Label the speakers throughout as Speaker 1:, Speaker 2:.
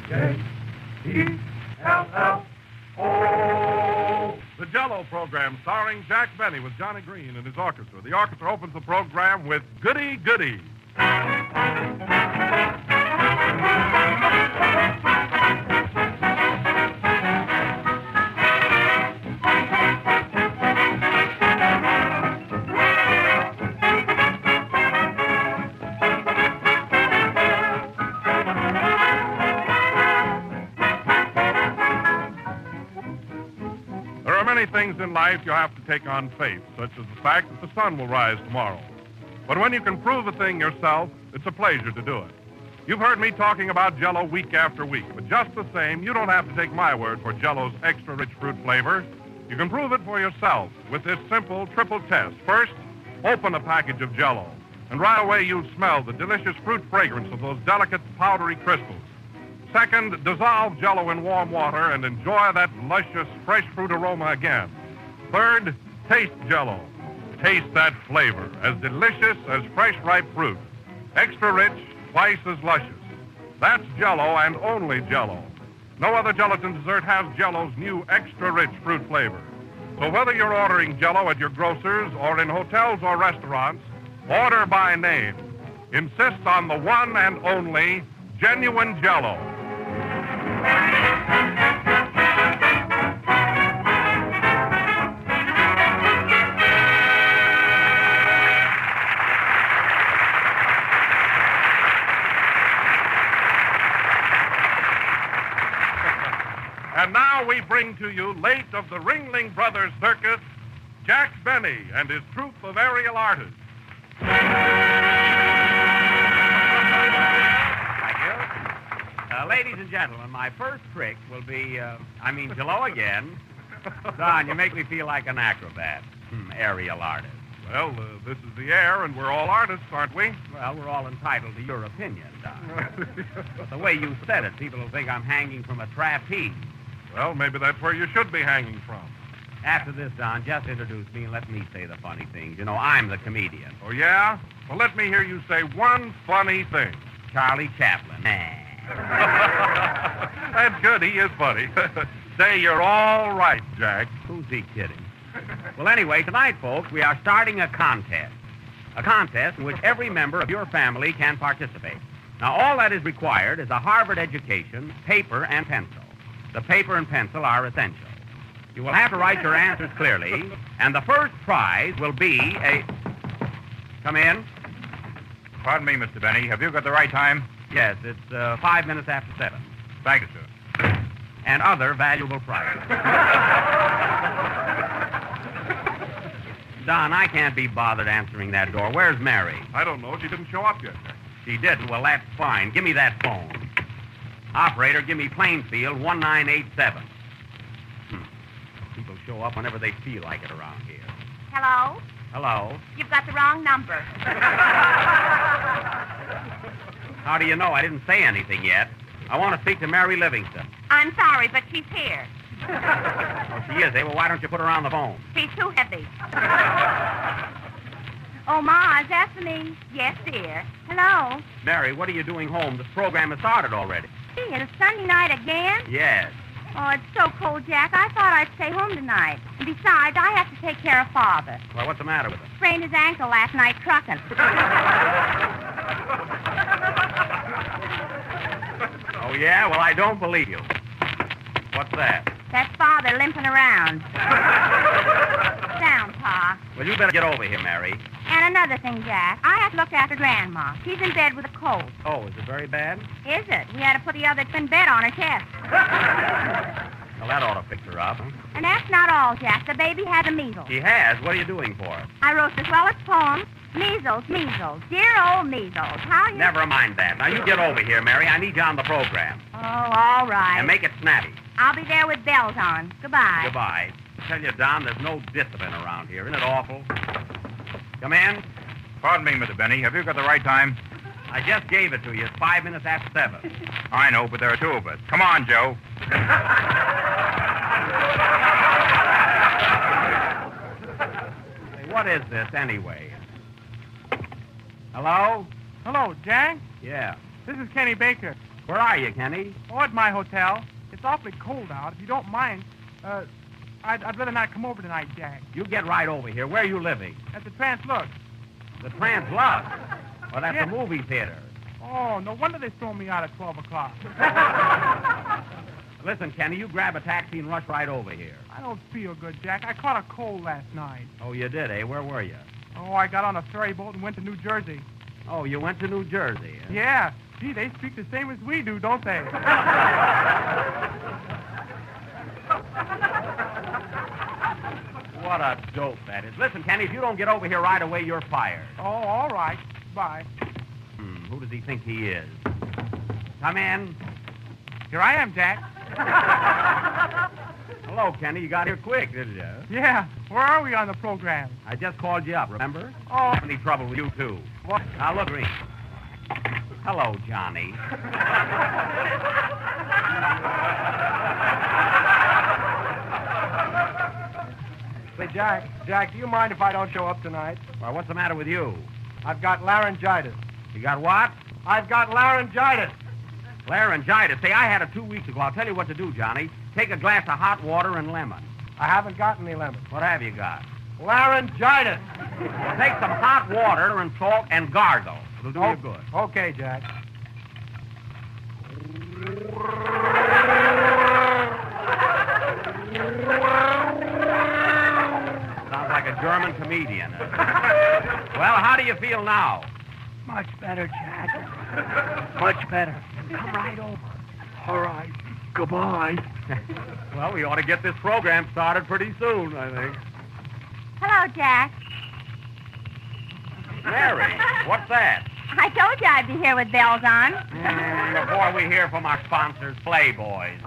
Speaker 1: J-E-L-L-O. The Jell-O program starring Jack Benny with Johnny Green and his orchestra. The orchestra opens the program with Goody Goody. Many things in life you have to take on faith, such as the fact that the sun will rise tomorrow. But when you can prove a thing yourself, it's a pleasure to do it. You've heard me talking about Jell-O week after week, but just the same, you don't have to take my word for Jell-O's extra rich fruit flavor. You can prove it for yourself with this simple triple test. First, open a package of Jell-O, and right away you'll smell the delicious fruit fragrance of those delicate powdery crystals. Second, dissolve Jell-O in warm water and enjoy that luscious, fresh fruit aroma again. Third, taste Jell-O. Taste that flavor, as delicious as fresh, ripe fruit. Extra rich, twice as luscious. That's Jell-O and only Jell-O. No other gelatin dessert has Jell-O's new extra rich fruit flavor. So whether you're ordering Jell-O at your grocer's or in hotels or restaurants, order by name. Insist on the one and only genuine Jell-O. And now we bring to you, late of the Ringling Brothers Circus, Jack Benny and his troupe of aerial artists.
Speaker 2: Ladies and gentlemen, my first trick will be, Jell-O again. Don, you make me feel like an acrobat. Aerial artist.
Speaker 1: Well, this is the air, and we're all artists, aren't we?
Speaker 2: Well, we're all entitled to your opinion, Don. But the way you said it, people will think I'm hanging from a trapeze.
Speaker 1: Well, maybe that's where you should be hanging from.
Speaker 2: After this, Don, just introduce me and let me say the funny things. You know, I'm the comedian.
Speaker 1: Oh, yeah? Well, let me hear you say one funny thing.
Speaker 2: Charlie Chaplin.
Speaker 1: That's good. He is funny. Say you're all right, Jack.
Speaker 2: Who's he kidding? Well, anyway, tonight, folks, we are starting a contest. A contest in which every member of your family can participate. Now, all that is required is a Harvard education, paper, and pencil. The paper and pencil are essential. You will have to write your answers clearly, and the first prize will be a... Come in.
Speaker 3: Pardon me, Mr. Benny. Have you got the right time?
Speaker 2: Yes, it's 5 minutes after 7.
Speaker 3: Thank you, sir.
Speaker 2: And other valuable prizes. Don, I can't be bothered answering that door. Where's Mary?
Speaker 1: I don't know. She didn't show up yet, Jack.
Speaker 2: She didn't? Well, that's fine. Give me that phone. Operator, give me Plainfield 1987. People show up whenever they feel like it around here.
Speaker 4: Hello?
Speaker 2: Hello?
Speaker 4: You've got the wrong number.
Speaker 2: How do you know? I didn't say anything yet. I want to speak to Mary Livingston.
Speaker 4: I'm sorry, but she's here.
Speaker 2: Oh, she is, eh? Well, why don't you put her on the phone?
Speaker 4: She's too heavy. Oh, Ma, is that for me? Yes, dear. Hello?
Speaker 2: Mary, what are you doing home? This program has started already.
Speaker 4: Gee, it's Sunday night again?
Speaker 2: Yes.
Speaker 4: Oh, it's so cold, Jack. I thought I'd stay home tonight. And besides, I have to take care of Father.
Speaker 2: Well, what's the matter with him?
Speaker 4: Sprained his ankle last night trucking.
Speaker 2: Oh, yeah? Well, I don't believe you. What's that?
Speaker 4: That's Father limping around. Down, Pa.
Speaker 2: Well, you better get over here, Mary.
Speaker 4: And another thing, Jack. I have to look after Grandma. She's in bed with a cold.
Speaker 2: Oh, is it very bad?
Speaker 4: Is it? We had to put the other twin bed on her chest.
Speaker 2: Well, that ought to fix her up. Huh?
Speaker 4: And that's not all, Jack. The baby had the measles.
Speaker 2: She has? What are you doing for her?
Speaker 4: I wrote the swellest poem. Measles, measles. Dear old measles. How you...
Speaker 2: Never mind that. Now, you get over here, Mary. I need you on the program.
Speaker 4: Oh, all right.
Speaker 2: And make it snappy.
Speaker 4: I'll be there with bells on. Goodbye.
Speaker 2: Goodbye. I tell you, Don, there's no discipline around here. Isn't it awful? Come in.
Speaker 3: Pardon me, Mr. Benny. Have you got the right time?
Speaker 2: I just gave it to you. It's 5 minutes after 7.
Speaker 3: I know, but there are two of us. Come on, Joe.
Speaker 2: Hey, what is this, anyway? Hello?
Speaker 5: Hello, Jack.
Speaker 2: Yeah.
Speaker 5: This is Kenny Baker.
Speaker 2: Where are you, Kenny?
Speaker 5: Oh, at my hotel. It's awfully cold out. If you don't mind, I'd rather not come over tonight, Jack.
Speaker 2: You get right over here. Where are you living?
Speaker 5: At the Translux.
Speaker 2: The Translux? Well, that's
Speaker 5: Yeah.
Speaker 2: a movie theater.
Speaker 5: Oh, no wonder they throw me out at 12 o'clock.
Speaker 2: Listen, Kenny, you grab a taxi and rush right over here.
Speaker 5: I don't feel good, Jack. I caught a cold last night.
Speaker 2: Oh, you did, eh? Where were you?
Speaker 5: Oh, I got on a ferry boat and went to New Jersey.
Speaker 2: Oh, you went to New Jersey. Huh?
Speaker 5: Yeah. Gee, they speak the same as we do, don't they?
Speaker 2: What a dope that is. Listen, Kenny, if you don't get over here right away, you're fired.
Speaker 5: Oh, all right. Bye.
Speaker 2: Who does he think he is? Come in.
Speaker 5: Here I am, Jack.
Speaker 2: Hello, Kenny. You got here quick, didn't you?
Speaker 5: Yeah. Where are we on the program?
Speaker 2: I just called you up, remember?
Speaker 5: Oh.
Speaker 2: Any trouble with you, too?
Speaker 5: What?
Speaker 2: Now, look, Green. Hello, Johnny.
Speaker 5: Say, Jack, do you mind if I don't show up tonight?
Speaker 2: Well, what's the matter with you?
Speaker 5: I've got laryngitis.
Speaker 2: You got what?
Speaker 5: I've got laryngitis.
Speaker 2: Laryngitis. Say, I had it 2 weeks ago. I'll tell you what to do, Johnny. Take a glass of hot water and lemon.
Speaker 5: I haven't got any lemon.
Speaker 2: What have you got?
Speaker 5: Laryngitis.
Speaker 2: Well, take some hot water and salt and gargle. It'll do you good.
Speaker 5: Okay, Jack.
Speaker 2: Sounds like a German comedian. Well, how do you feel now?
Speaker 5: Much better, Jack. Much better. Come right over. All right. Goodbye.
Speaker 2: Well, we ought to get this program started pretty soon, I think.
Speaker 4: Hello, Jack.
Speaker 2: Mary, what's that?
Speaker 4: I told you I'd be here with bells on.
Speaker 2: Before we hear from our sponsors, Playboys.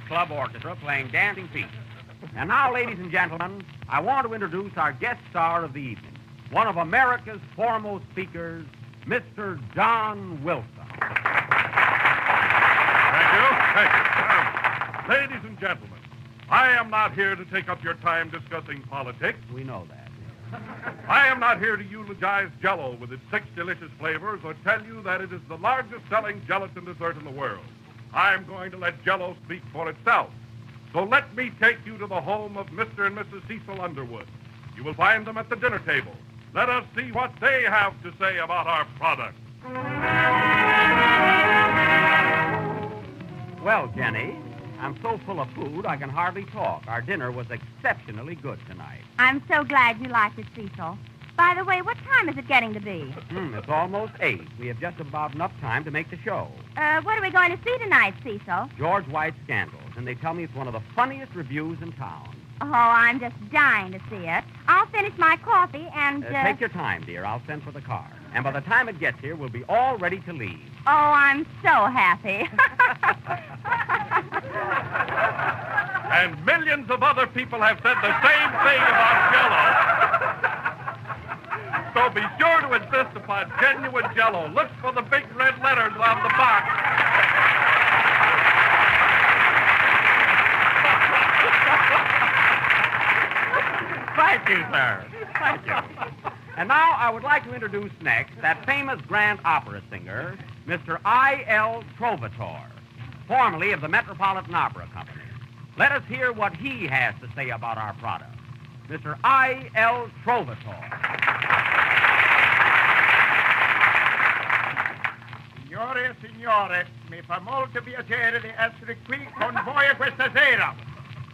Speaker 2: Club Orchestra playing Dancing Feet. And now, ladies and gentlemen, I want to introduce our guest star of the evening, one of America's foremost speakers, Mr. John Wilson.
Speaker 1: Thank you. Ladies and gentlemen, I am not here to take up your time discussing politics.
Speaker 2: We know that.
Speaker 1: I am not here to eulogize Jell-O with its 6 delicious flavors or tell you that it is the largest selling gelatin dessert in the world. I'm going to let Jell-O speak for itself. So let me take you to the home of Mr. and Mrs. Cecil Underwood. You will find them at the dinner table. Let us see what they have to say about our product.
Speaker 2: Well, Jenny, I'm so full of food I can hardly talk. Our dinner was exceptionally good tonight.
Speaker 4: I'm so glad you liked it, Cecil. By the way, what time is it getting to be?
Speaker 2: It's almost 8. We have just about enough time to make the show.
Speaker 4: What are we going to see tonight, Cecil?
Speaker 2: George White's Scandals, and they tell me it's one of the funniest reviews in town.
Speaker 4: Oh, I'm just dying to see it. I'll finish my coffee and...
Speaker 2: Take your time, dear. I'll send for the car. And by the time it gets here, we'll be all ready to leave.
Speaker 4: Oh, I'm so happy.
Speaker 1: And millions of other people have said the same thing about Jell-O. So be sure to insist upon genuine Jell-O. Look for the big red letters on the box.
Speaker 2: Thank you, sir. Thank you. And now I would like to introduce next that famous grand opera singer, Mr. I.L. Trovatore, formerly of the Metropolitan Opera Company. Let us hear what he has to say about our product. Mr. I.L. Trovatore.
Speaker 6: Signore e signore, mi fa molto piacere di essere qui con voi questa sera.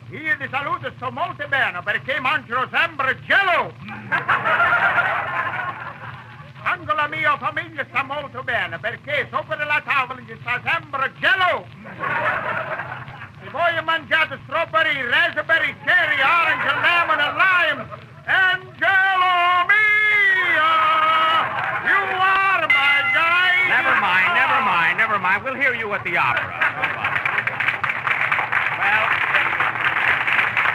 Speaker 6: Io vi saluto, sto molto bene perché mangio sempre Jell-O. Anche la mia famiglia sta molto bene perché sopra la tavola ci sta sempre Jell-O. Se voi mangiate strawberry, raspberry, cherry, orange, lemon, and lime, and Jell-O mia, you are my guy.
Speaker 2: Never mind. We'll hear you at the opera. Well,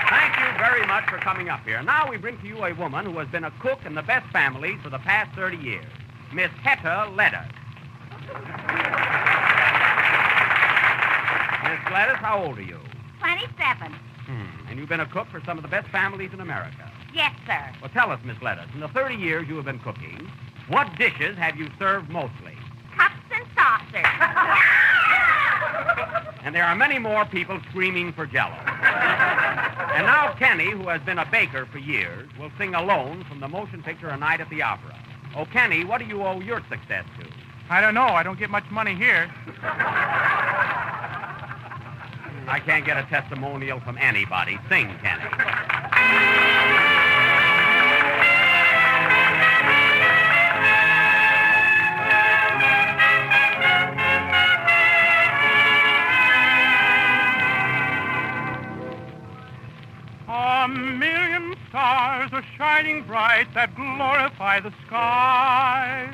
Speaker 2: thank you very much for coming up here. Now we bring to you a woman who has been a cook in the best families for the past 30 years, Miss Hetta Lettuce. Miss Lettuce, how old are you?
Speaker 4: 27.
Speaker 2: And you've been a cook for some of the best families in America.
Speaker 4: Yes, sir.
Speaker 2: Well, tell us, Miss Lettuce, in the 30 years you have been cooking, what dishes have you served mostly?
Speaker 4: Cups and saucers.
Speaker 2: And there are many more people screaming for Jell-O. And now Kenny, who has been a baker for years, will sing alone from the motion picture A Night at the Opera. Oh, Kenny, what do you owe your success to?
Speaker 3: I don't know. I don't get much money here.
Speaker 2: I can't get a testimonial from anybody. Sing, Kenny.
Speaker 3: A million stars are shining bright that glorify the sky.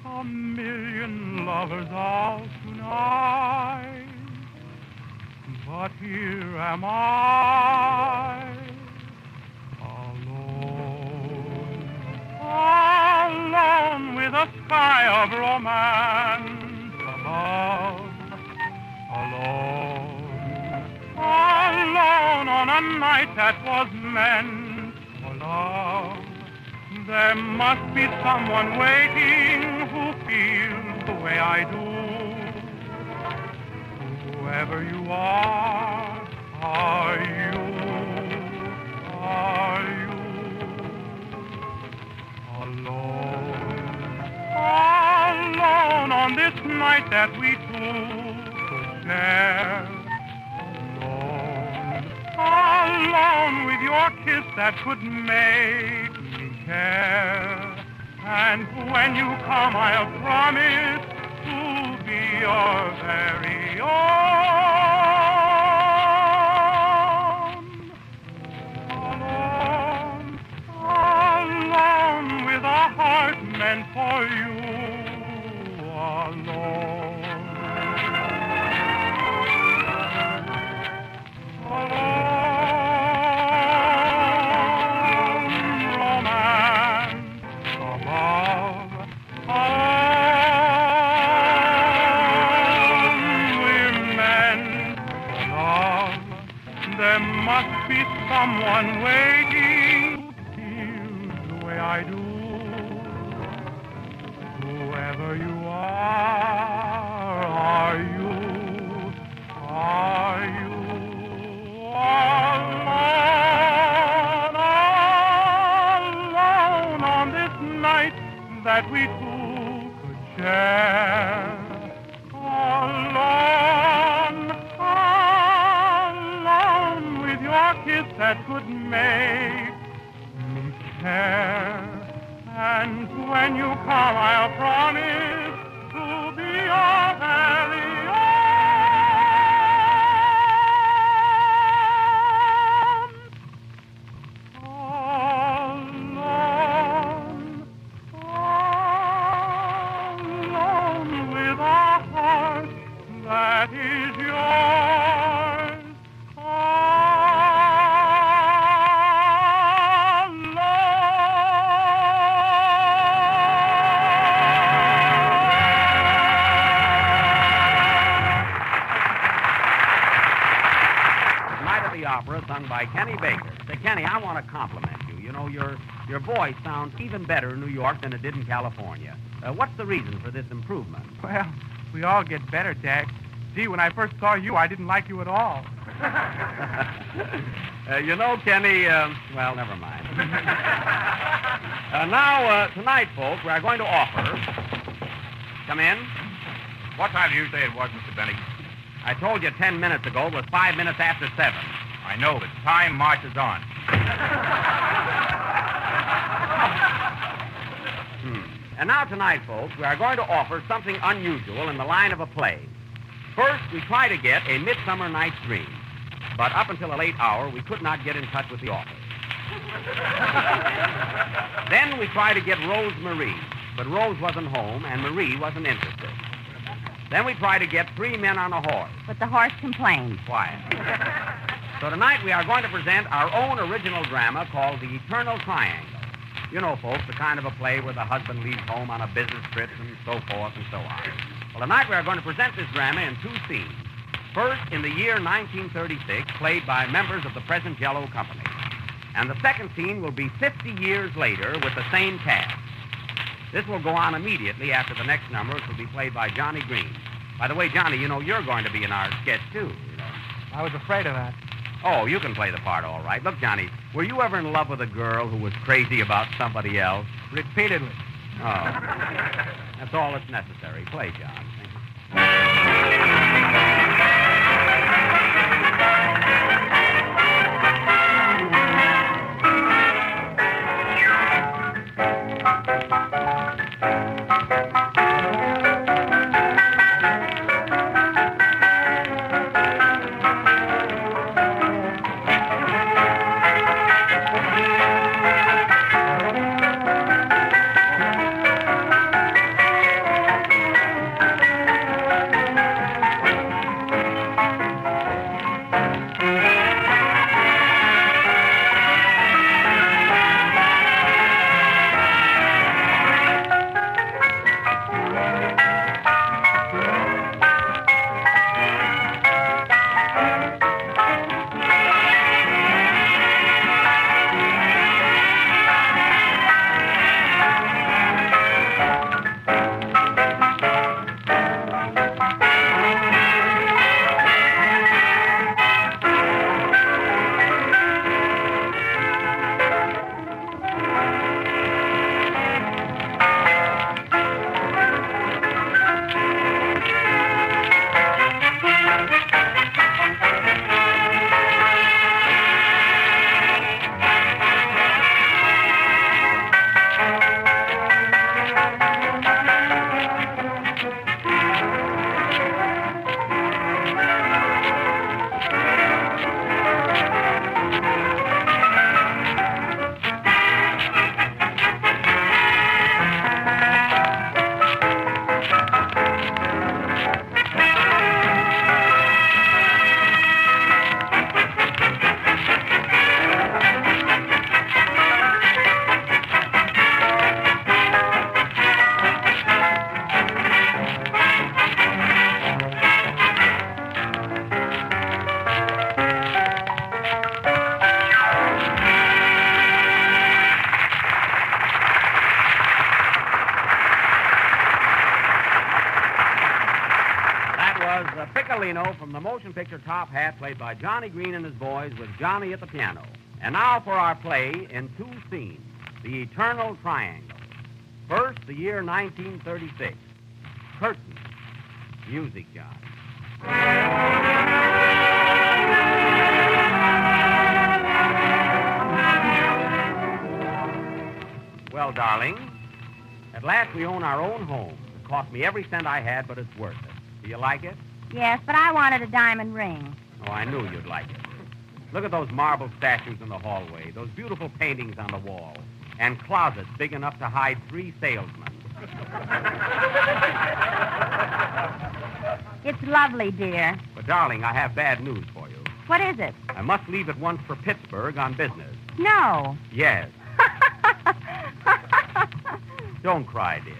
Speaker 3: A million lovers all tonight. But here am I, alone with a sky of romance above. Alone on a night that was meant for love. There must be someone waiting who feels the way I do. Whoever you are you? Alone on this night that we two could share. Alone with your kiss that could make me care. And when you come, I'll promise to be your very own. Alone with a heart meant for you. Someone waiting feels the way I do. Whoever you are you? Alone on this night that we two could share. Alone with your kiss that could make me care. And when you come, I'll promise to be your very own. Alone
Speaker 2: sung by Kenny Baker. Say, Kenny, I want to compliment you. You know, your voice sounds even better in New York than it did in California. What's the reason for this improvement?
Speaker 3: Well, we all get better, Jack. Gee, when I first saw you, I didn't like you at all.
Speaker 2: You know, Kenny, well, never mind. Now, tonight, folks, we are going to offer... Come in.
Speaker 1: What time did you say it was, Mr. Benny?
Speaker 2: I told you 10 minutes ago it was 5 minutes after 7.
Speaker 1: I know, but time marches on.
Speaker 2: And now tonight, folks, we are going to offer something unusual in the line of a play. First, we try to get A Midsummer Night's Dream. But up until a late hour, we could not get in touch with the author. Then we try to get Rose Marie, but Rose wasn't home and Marie wasn't interested. Then we try to get Three Men on a Horse.
Speaker 4: But the horse complained.
Speaker 2: Quiet. So tonight we are going to present our own original drama called The Eternal Triangle. You know, folks, the kind of a play where the husband leaves home on a business trip and so forth and so on. Well, tonight we are going to present this drama in 2 scenes. First, in the year 1936, played by members of the present Jell-O Company. And the second scene will be 50 years later with the same cast. This will go on immediately after the next number, which will be played by Johnny Green. By the way, Johnny, you know you're going to be in our sketch, too. You know.
Speaker 3: I was afraid of that.
Speaker 2: Oh, you can play the part all right. Look, Johnny, were you ever in love with a girl who was crazy about somebody else?
Speaker 3: Repeatedly.
Speaker 2: Oh. That's all that's necessary. Play, John. Thank you. From the motion picture Top Hat, played by Johnny Green and his boys, with Johnny at the piano. And now for our play in 2 scenes, The Eternal Triangle. First, the year 1936. Curtain. Music, John. Well, darling, at last we own our own home. It cost me every cent I had, but it's worth it. Do you like it?
Speaker 4: Yes, but I wanted a diamond ring.
Speaker 2: Oh, I knew you'd like it. Look at those marble statues in the hallway, those beautiful paintings on the wall, and closets big enough to hide 3 salesmen.
Speaker 4: It's lovely, dear.
Speaker 2: But, darling, I have bad news for you.
Speaker 4: What is it?
Speaker 2: I must leave at once for Pittsburgh on business.
Speaker 4: No.
Speaker 2: Yes. Don't cry, dear.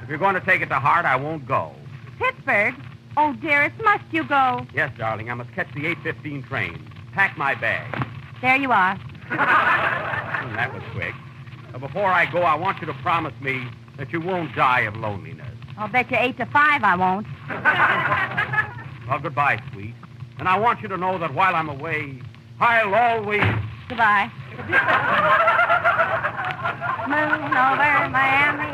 Speaker 2: If you're going to take it to heart, I won't go.
Speaker 4: Pittsburgh? Oh, dearest, must you go?
Speaker 2: Yes, darling, I must catch the 8:15 train. Pack my bag.
Speaker 4: There you are.
Speaker 2: That was quick. Before I go, I want you to promise me that you won't die of loneliness.
Speaker 4: I'll bet you 8 to 5 I won't.
Speaker 2: Well, goodbye, sweet. And I want you to know that while I'm away, I'll always...
Speaker 4: Goodbye. Moon over Miami.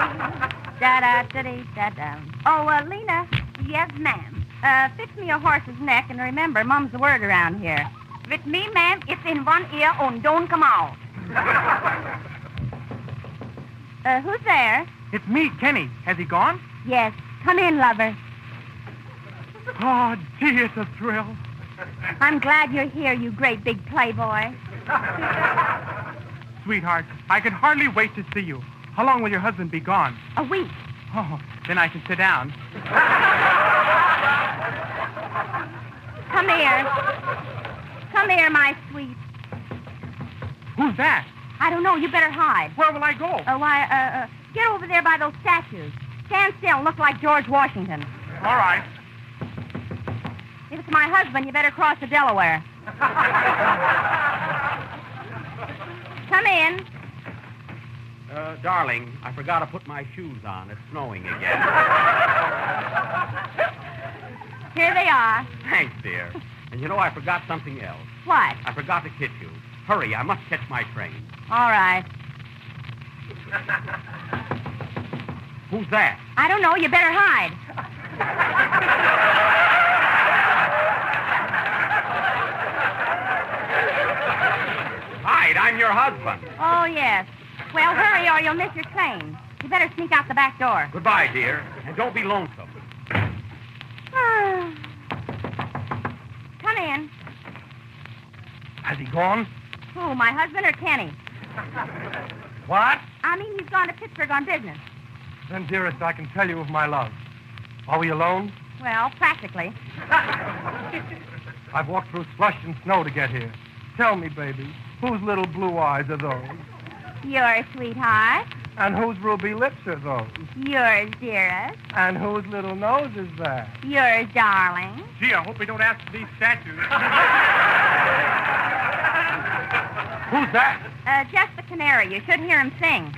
Speaker 4: Da-da-da-dee-da-da. Oh, Lena. Yes, ma'am. Fix me a horse's neck, and remember, Mum's the word around here. With me, ma'am, it's in one ear and don't come out. Who's there?
Speaker 3: It's me, Kenny. Has he gone?
Speaker 4: Yes. Come in, lover.
Speaker 3: Oh, gee, it's a thrill.
Speaker 4: I'm glad you're here, you great big playboy.
Speaker 3: Sweetheart, I can hardly wait to see you. How long will your husband be gone?
Speaker 4: A week.
Speaker 3: Oh, then I can sit down.
Speaker 4: Come here. Come here, my sweet.
Speaker 3: Who's that?
Speaker 4: I don't know. You better hide.
Speaker 3: Where will I go?
Speaker 4: Get over there by those statues. Stand still and look like George Washington.
Speaker 3: All right.
Speaker 4: If it's my husband, you better cross the Delaware. Come in.
Speaker 2: Darling, I forgot to put my shoes on. It's snowing again.
Speaker 4: Here they are.
Speaker 2: Thanks, dear. And you know, I forgot something else.
Speaker 4: What?
Speaker 2: I forgot to kiss you. Hurry, I must catch my train.
Speaker 4: All right.
Speaker 2: Who's that?
Speaker 4: I don't know. You better hide.
Speaker 2: Hide, I'm your husband.
Speaker 4: Oh, yes. Well, hurry or you'll miss your train. You better sneak out the back door.
Speaker 2: Goodbye, dear. And don't be lonesome.
Speaker 4: Come in.
Speaker 3: Has he gone?
Speaker 4: Who, my husband or Kenny?
Speaker 3: What?
Speaker 4: I mean, he's gone to Pittsburgh on business.
Speaker 3: Then, dearest, I can tell you of my love. Are we alone?
Speaker 4: Well, practically.
Speaker 3: I've walked through slush and snow to get here. Tell me, baby, whose little blue eyes are those?
Speaker 4: Yours, sweetheart.
Speaker 3: And whose ruby lips are those?
Speaker 4: Yours, dearest.
Speaker 3: And whose little nose is that?
Speaker 4: Yours, darling.
Speaker 3: Gee, I hope we don't ask for these statues. Who's that?
Speaker 4: Just the canary. You should hear him sing.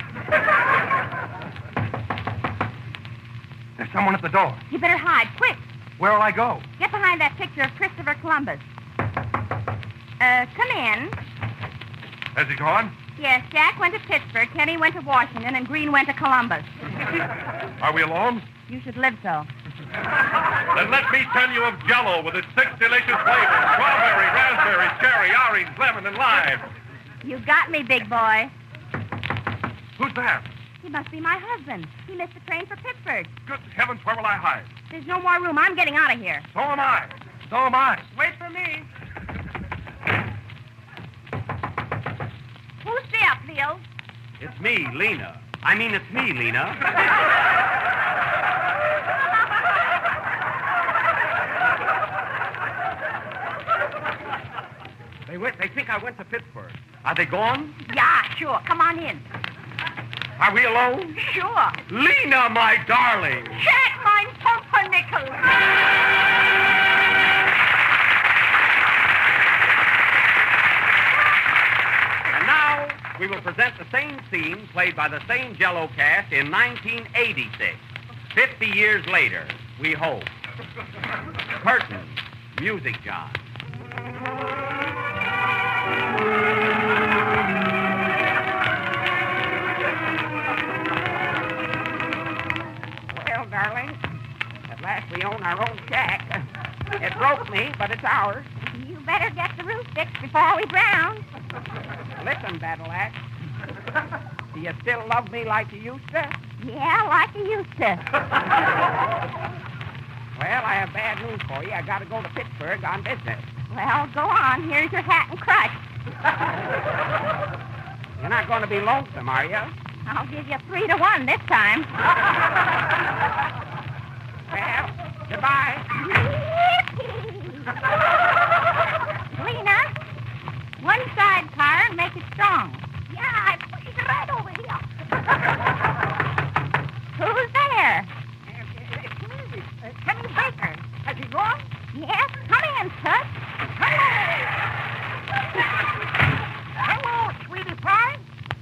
Speaker 3: There's someone at the door.
Speaker 4: You better hide, quick.
Speaker 3: Where'll I go?
Speaker 4: Get behind that picture of Christopher Columbus. Come in.
Speaker 1: Has he gone?
Speaker 4: Yes, Jack went to Pittsburgh, Kenny went to Washington, and Green went to Columbus.
Speaker 1: Are we alone?
Speaker 4: You should live so.
Speaker 1: Then let me tell you of Jell-O with its 6 delicious flavors: strawberry, raspberry, cherry, orange, lemon, and lime.
Speaker 4: You got me, big boy.
Speaker 1: Who's that?
Speaker 4: He must be my husband. He missed the train for Pittsburgh.
Speaker 1: Good heavens, where will I hide?
Speaker 4: There's no more room. I'm getting out of here.
Speaker 1: So am I.
Speaker 3: So am I.
Speaker 4: Wait for me. Who's there, Bill?
Speaker 2: It's me, Lena. I mean, it's me, Lena. They think I went to Pittsburgh. Are they gone?
Speaker 4: Yeah, sure. Come on in.
Speaker 2: Are we alone?
Speaker 4: Sure.
Speaker 2: Lena, my darling.
Speaker 4: Jack, mein Pumpernickel.
Speaker 2: And now we will present the same scene played by the same Jell-O cast in 1986. 50 years later, we hope. Curtain. Music, John.
Speaker 7: Well, darling, at last we own our own shack. It broke me, but it's ours.
Speaker 4: You better get the roof fixed before we drown.
Speaker 7: Listen, Battle Axe. Do you still love me like you used to?
Speaker 4: Yeah, like you used to.
Speaker 7: Well, I have bad news for you. I got to go to Pittsburgh on business.
Speaker 4: Well, go on. Here's your hat and crutch.
Speaker 7: You're not going to be lonesome, are you?
Speaker 4: I'll give you 3 to 1 this time.
Speaker 7: Well, goodbye.
Speaker 4: Lena, one sidecar and make it strong. Yeah, I push it right over here. Who's there?
Speaker 7: Kenny Baker. Has he
Speaker 4: Sure? Yes. Come in, Tut.
Speaker 6: Hello, sweetie pie.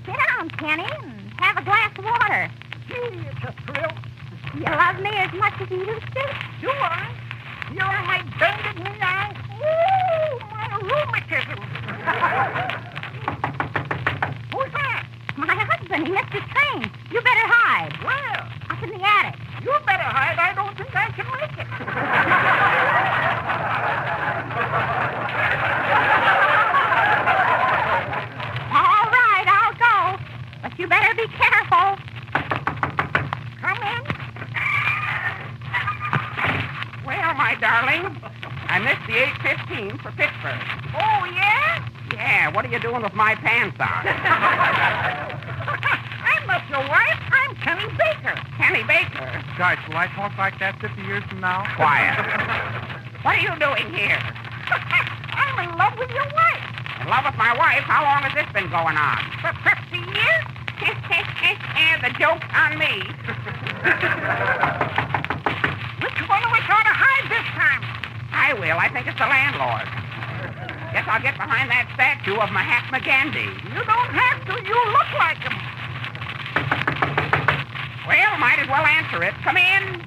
Speaker 4: Sit down, Kenny, and have a glass of water.
Speaker 6: Gee, it's a thrill.
Speaker 4: You love me as much as you used to?
Speaker 6: Do I? You're like bending me now. Ooh, my rheumatism. Who's that?
Speaker 4: My husband, he missed his train. You better hide.
Speaker 6: Where?
Speaker 4: Up in the attic.
Speaker 6: You better hide. I don't think I can make it.
Speaker 4: All right, I'll go. But you better be careful.
Speaker 6: Come in.
Speaker 7: Well, my darling, I missed the 8:15 for Pittsburgh.
Speaker 6: Oh, yeah?
Speaker 7: Yeah, what are you doing with my pants on?
Speaker 6: I'm not your wife. I'm Kenny Baker.
Speaker 7: Kenny Baker.
Speaker 3: Gosh, will I talk like that 50 years from now?
Speaker 7: Quiet. What are you doing here?
Speaker 6: I'm in love with your wife.
Speaker 7: In love with my wife? How long has this been going on?
Speaker 6: For 50 years?
Speaker 7: And the joke's on me.
Speaker 6: Which one of us ought to hide this time?
Speaker 7: I will. I think it's the landlord. Guess I'll get behind that statue of Mahatma Gandhi.
Speaker 6: You don't have to. You look like him.
Speaker 7: Well, might as well answer it. Come in.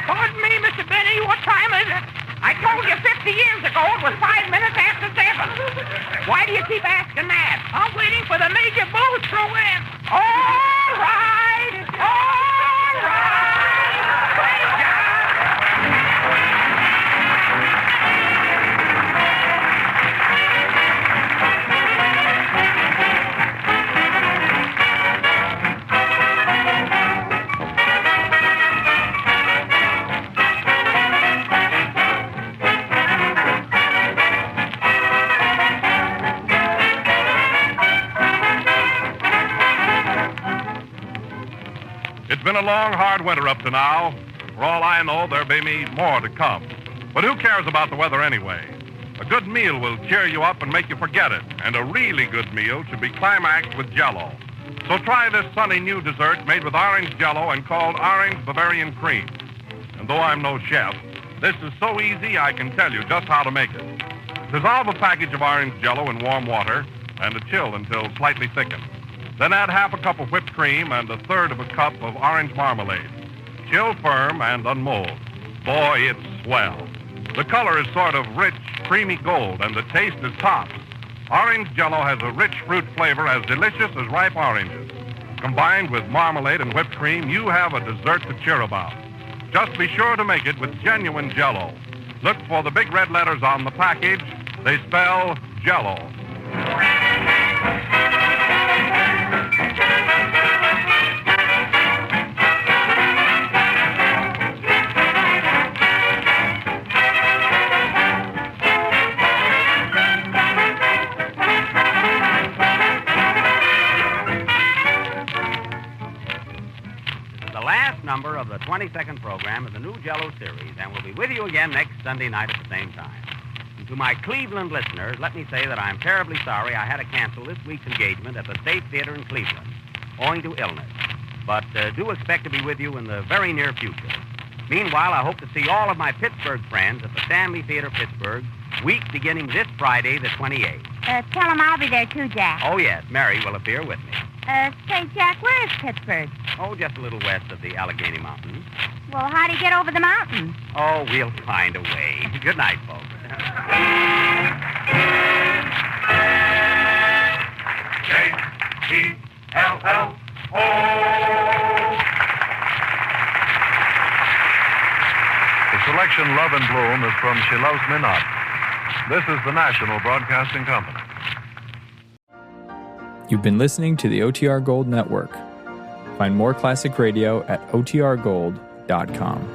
Speaker 7: Pardon me, Mr. Benny. What time is it? I told you 50 years ago it was 5 minutes after 7. Why do you keep asking that?
Speaker 6: I'm waiting for the Major Blues program.
Speaker 7: All right. All right. Great job.
Speaker 1: It's been a long, hard winter up to now. For all I know, there may be more to come. But who cares about the weather anyway? A good meal will cheer you up and make you forget it. And a really good meal should be climaxed with Jell-O. So try this sunny new dessert made with orange Jell-O and called Orange Bavarian Cream. And though I'm no chef, this is so easy I can tell you just how to make it. Dissolve a package of orange Jell-O in warm water and chill until slightly thickened. Then add half a cup of whipped cream and a third of a cup of orange marmalade. Chill firm and unmold. Boy, it's swell. The color is sort of rich, creamy gold, and the taste is tops. Orange Jell-O has a rich fruit flavor as delicious as ripe oranges. Combined with marmalade and whipped cream, you have a dessert to cheer about. Just be sure to make it with genuine Jell-O. Look for the big red letters on the package. They spell Jell-O.
Speaker 2: Number of the 22nd program of the new Jell-O series, and we'll be with you again next Sunday night at the same time. And to my Cleveland listeners, let me say that I'm terribly sorry I had to cancel this week's engagement at the State Theater in Cleveland, owing to illness. But do expect to be with you in the very near future. Meanwhile, I hope to see all of my Pittsburgh friends at the Stanley Theater, Pittsburgh, week beginning this Friday, the 28th.
Speaker 4: Tell them I'll be there too, Jack.
Speaker 2: Oh, yes, Mary will appear with me.
Speaker 4: Say, Jack, where is Pittsburgh?
Speaker 2: Oh, just a little west of the Allegheny Mountains.
Speaker 4: Well, how do you get over the mountain?
Speaker 2: Oh, we'll find a way. Good night, folks.
Speaker 1: J-E-L-L-O.
Speaker 8: The selection Love and Bloom is from She Loves Me Not. This is the National Broadcasting Company.
Speaker 9: You've been listening to the OTR Gold Network. Find more classic radio at otrgold.com.